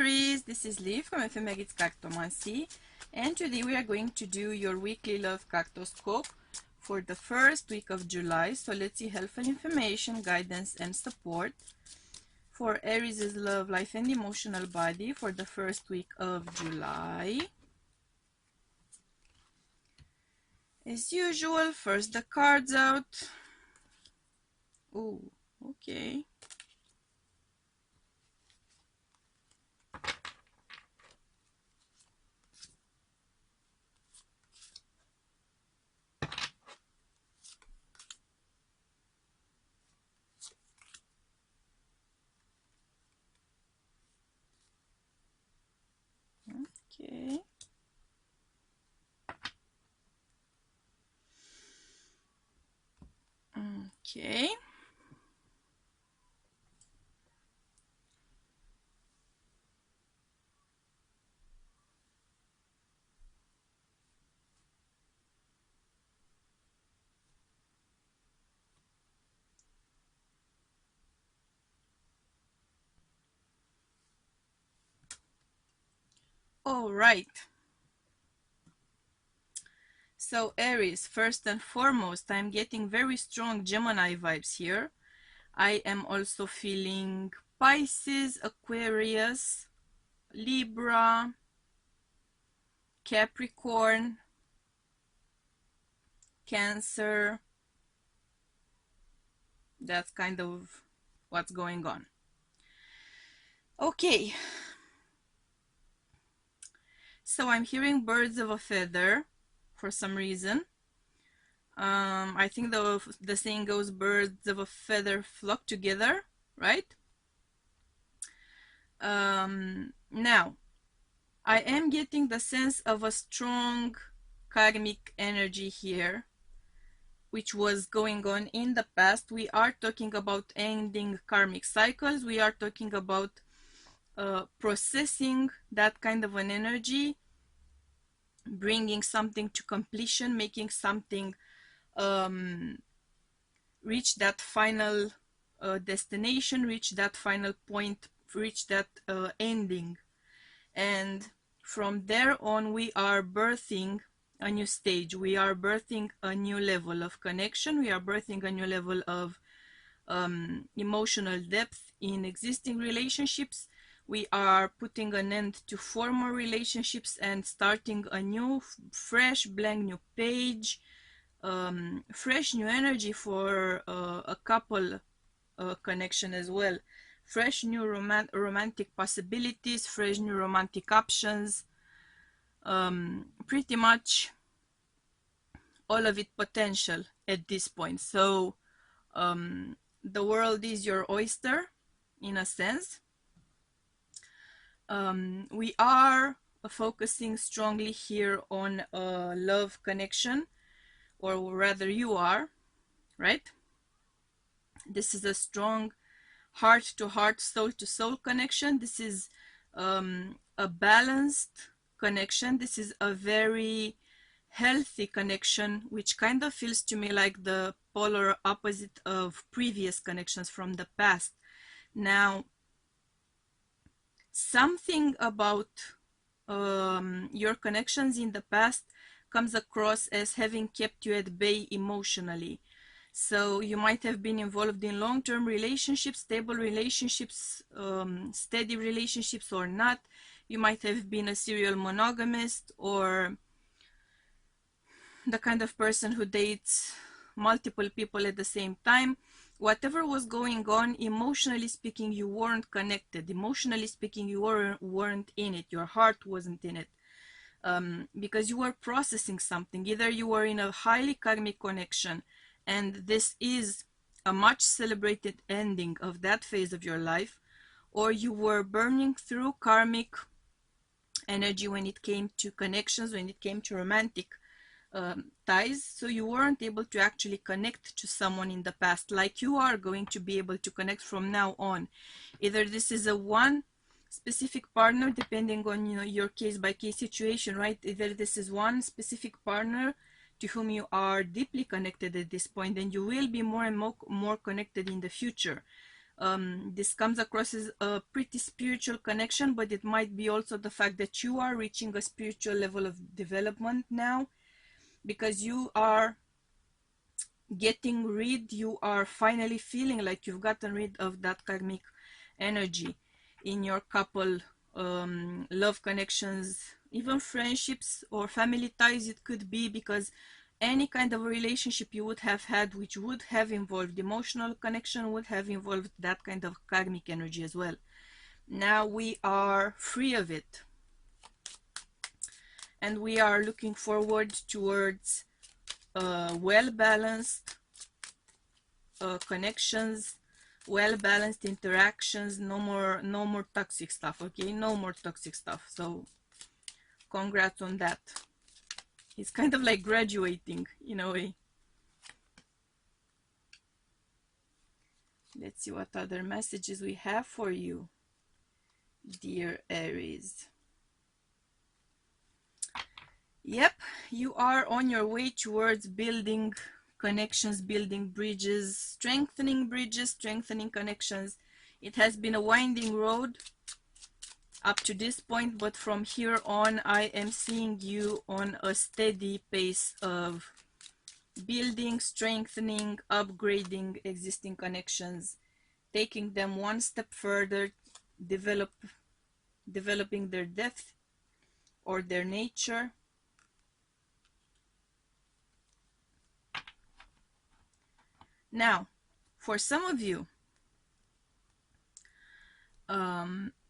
Aries, this is Liv from Aries Cartomancy, and today we are going to do your weekly love cartoscope for the first week of July. So let's see helpful information, guidance and support for Aries' love life and emotional body for the first week of July. As usual, first the cards out. Oh, okay. Okay. Okay. All right. So Aries, first and foremost, I'm getting very strong Gemini vibes here. I am also feeling Pisces, Aquarius, Libra, Capricorn, Cancer. That's kind of what's going on. Okay. So I'm hearing birds of a feather for some reason. I think the saying goes, birds of a feather flock together, right? Now, I am getting the sense of a strong karmic energy here, which was going on in the past. We are talking about ending karmic cycles. We are talking about processing that kind of an energy, bringing something to completion, making something reach that final destination, reach that final point, reach that ending. And from there on, we are birthing a new stage. We are birthing a new level of connection. We are birthing a new level of emotional depth in existing relationships. We are putting an end to former relationships and starting a new, fresh, blank new page, fresh new energy for a couple connection as well. Fresh new romantic possibilities, fresh new romantic options, pretty much all of it potential at this point. So the world is your oyster in a sense. We are focusing strongly here on love connection, or rather you are, right? This is a strong heart to heart, soul to soul connection. This is a balanced connection. This is a very healthy connection, which kind of feels to me like the polar opposite of previous connections from the past. Now, something about your connections in the past comes across as having kept you at bay emotionally. So you might have been involved in long-term relationships, stable relationships, steady relationships or not. You might have been a serial monogamist, or the kind of person who dates multiple people at the same time. Whatever was going on, emotionally speaking, you weren't connected. Emotionally speaking, you weren't in it. Your heart wasn't in it. Because you were processing something. Either you were in a highly karmic connection, and this is a much celebrated ending of that phase of your life, or you were burning through karmic energy when it came to connections, when it came to romantic ties, so you weren't able to actually connect to someone in the past like you are going to be able to connect from now on. Either this is a one specific partner, depending on your case by case situation, right? Either this is one specific partner to whom you are deeply connected at this point, and you will be more and more connected in the future. This comes across as a pretty spiritual connection, but it might be also the fact that you are reaching a spiritual level of development now, because you are getting rid, you are finally feeling like you've gotten rid of that karmic energy in your couple, love connections, even friendships or family ties. It could be, because any kind of relationship you would have had which would have involved emotional connection would have involved that kind of karmic energy as well. Now we are free of it, and we are looking forward towards well-balanced connections, well-balanced interactions. No more toxic stuff, okay? No more toxic stuff. So congrats on that. It's kind of like graduating in a way. Let's see what other messages we have for you, dear Aries. Yep, you are on your way towards building connections, building bridges, strengthening connections. It has been a winding road up to this point, but from here on I am seeing you on a steady pace of building, strengthening, upgrading existing connections, taking them one step further, developing their depth or their nature. Now, for some of you,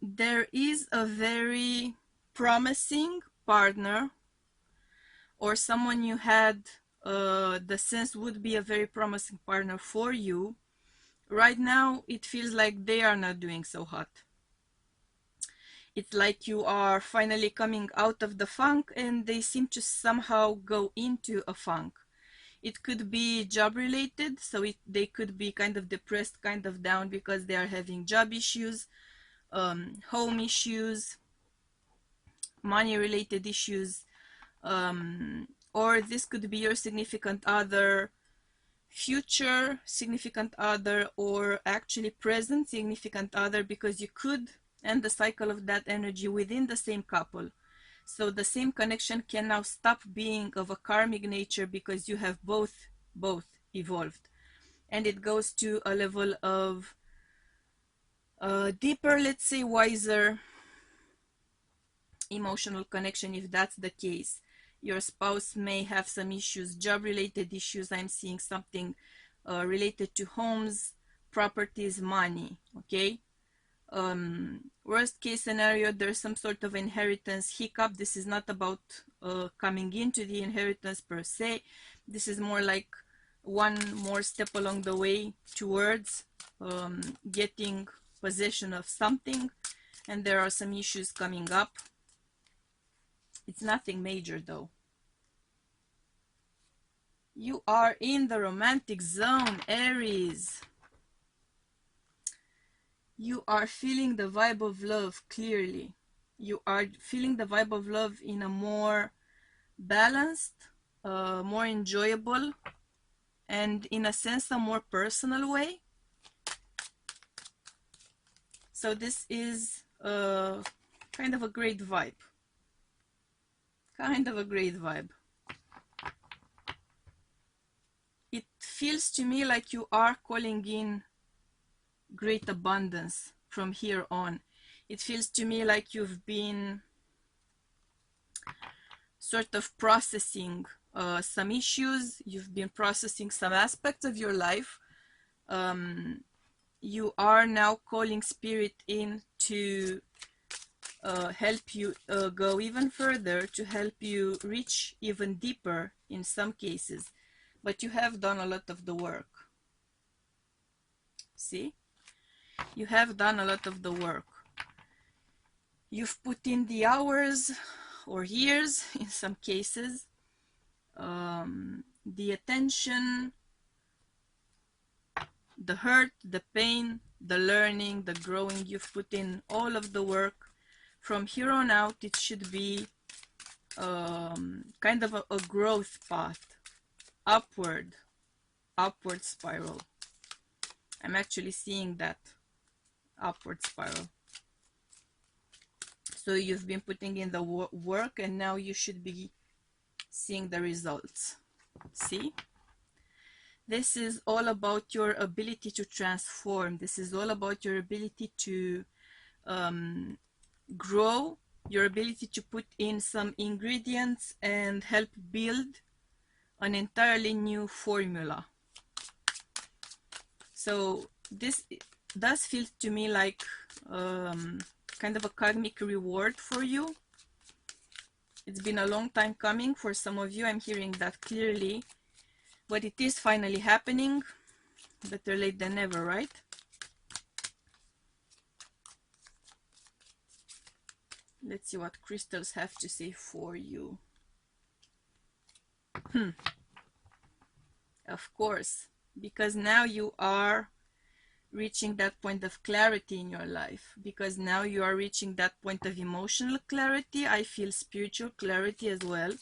there is a very promising partner, or someone you had the sense would be a very promising partner for you. Right now, it feels like they are not doing so hot. It's like you are finally coming out of the funk and they seem to somehow go into a funk. It could be job related, so they could be kind of depressed, kind of down because they are having job issues, home issues, money related issues, or this could be your significant other, future significant other, or actually present significant other, because you could end the cycle of that energy within the same couple. So the same connection can now stop being of a karmic nature because you have both evolved, and it goes to a level of deeper, let's say wiser emotional connection. If that's the case, your spouse may have some issues, job related issues. I'm seeing something related to homes, properties, money, okay? Worst case scenario, there's some sort of inheritance hiccup. This is not about coming into the inheritance per se. This is more like one more step along the way towards getting possession of something, and there are some issues coming up. It's nothing major though. You are in the romantic zone, Aries. You are feeling the vibe of love clearly. You are feeling the vibe of love in a more balanced, more enjoyable, and in a sense a more personal way. So this is kind of a great vibe. Kind of a great vibe. It feels to me like you are calling in great abundance from here on. It feels to me like you've been sort of processing some issues. You've been processing some aspects of your life. You are now calling spirit in to help you go even further, to help you reach even deeper in some cases. But you have done a lot of the work. See? You have done a lot of the work. You've put in the hours or years in some cases, the attention, the hurt, the pain, the learning, the growing. You've put in all of the work. From here on out, it should be kind of a growth path, upward spiral. I'm actually seeing that. upward spiral. So you've been putting in the work, and now you should be seeing the results. See? This is all about your ability to transform. This is all about your ability to grow, your ability to put in some ingredients and help build an entirely new formula. So this does feel to me like kind of a karmic reward for you. It's been a long time coming for some of you. I'm hearing that clearly, but it is finally happening. Better late than never, right? Let's see what crystals have to say for you. Of course, because now you are reaching that point of clarity in your life, because now you are reaching that point of emotional clarity. I feel spiritual clarity as well.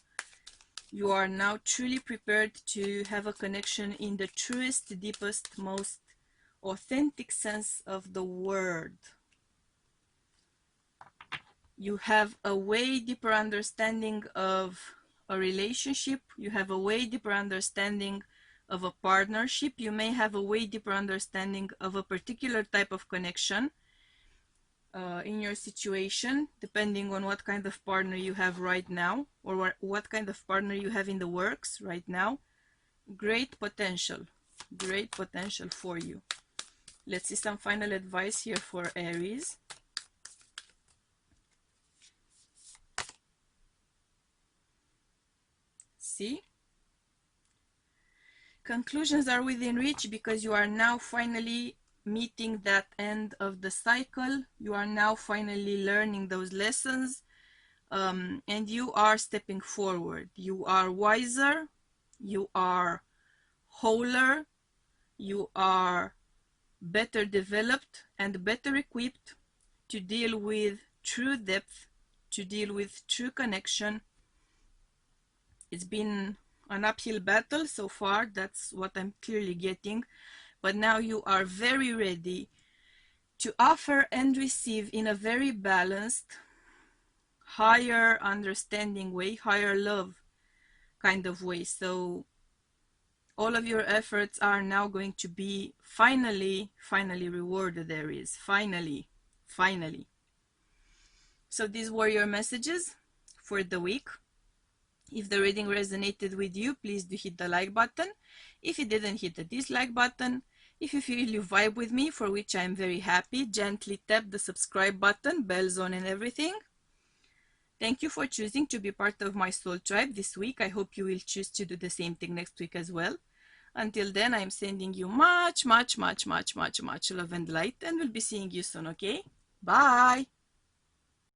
You are now truly prepared to have a connection in the truest, deepest, most authentic sense of the word. You have a way deeper understanding of a relationship. You have a way deeper understanding of a partnership. You may have a way deeper understanding of a particular type of connection in your situation, depending on what kind of partner you have right now, or what kind of partner you have in the works right now. Great potential for you. Let's see some final advice here for Aries. See? Conclusions are within reach, because you are now finally meeting that end of the cycle. You are now finally learning those lessons, and you are stepping forward. You are wiser, you are wholer, you are better developed and better equipped to deal with true depth, to deal with true connection. It's been an uphill battle so far, that's what I'm clearly getting, but now you are very ready to offer and receive in a very balanced, higher understanding way, higher love kind of way. So all of your efforts are now going to be finally rewarded, Aries. Finally. So these were your messages for the week. If the reading resonated with you, please do hit the like button. If it didn't, hit the dislike button. If you feel you vibe with me, for which I am very happy, gently tap the subscribe button, bells on and everything. Thank you for choosing to be part of my soul tribe this week. I hope you will choose to do the same thing next week as well. Until then, I'm sending you much love and light, and we'll be seeing you soon, okay? Bye!